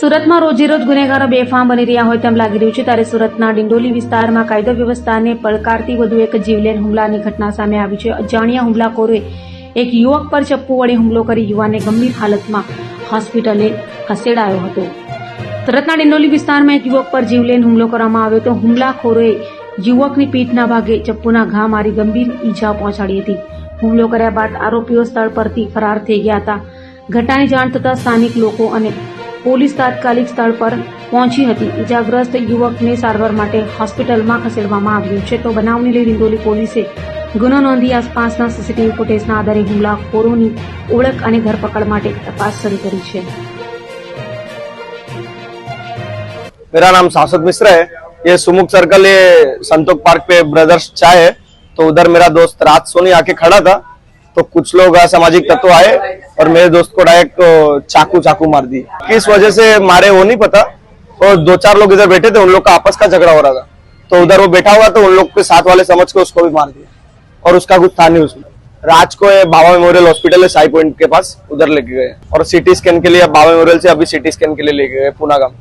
સુરતમાં રોજેરોજ ગુનેગારો બેફામ બની રહ્યા હોય તેમ લાગી રહ્યું છે ત્યારે સુરતના ડિંડોલી વિસ્તારમાં કાયદો વ્યવસ્થાને પડકારતી વધુ એક જીવલેણ હુમલાની ઘટના સામે આવી છે। અજાણ્યા હુમલાખોરોએ એક યુવક પર ચપ્પુ વડે હુમલો કરી યુવાનને ગંભીર હાલતમાં હોસ્પિટલે ખસેડાયો હતો। સુરતના ડિંડોલી વિસ્તારમાં એક યુવક પર જીવલેણ હુમલો કરવામાં આવ્યો તો હુમલાખોરોએ યુવકની પીઠના ભાગે ચપ્પુના ઘા મારી ગંભીર ઈજા પહોંચાડી હતી। હુમલો કર્યા બાદ આરોપીઓ સ્થળ પરથી ફરાર થઈ ગયા હતા। ઘટનાની જાણ થતાં સ્થાનિક લોકો અને પોલીસ તાત્કાલિક સ્થળ પર પહોંચી હતી। ઈજાગ્રસ્ત યુવકને સારવાર માટે હોસ્પિટલમાં ખસેડવામાં આવ્યો છે તો બનાવને લઈ ડિંડોલી પોલીસે ગુનો નોંધી આસપાસના સીસીટીવી ફૂટેજના આધારે હુમલાખોરોની ઓળખ અને ધરપકડ માટે તપાસ શરૂ કરી છે। मेरा नाम शाश्वत मिश्रा है। ये सुमुख सर्कल ये संतोष पार्क पे ब्रदर्स चाय है, तो उधर मेरा दोस्त रात सोनी आके खड़ा था तो कुछ लोग असामाजिक तत्व आए और मेरे दोस्त को डायरेक्ट चाकू मार दी। किस वजह से मारे वो नहीं पता, और 2-4 लोग इधर बैठे थे, उन लोग का आपस का झगड़ा हो रहा था तो उधर वो बैठा हुआ तो उन लोग के साथ वाले समझ के उसको भी मार दिया और उसका कुछ था नहीं उसमें। राज को बाबा मेमोरियल हॉस्पिटल है साई पॉइंट के पास, उधर लेके गए और सिटी स्कैन के लिए बाबा मेमोरियल से अभी सिटी स्कैन के लिए लेके गए पूनागाम।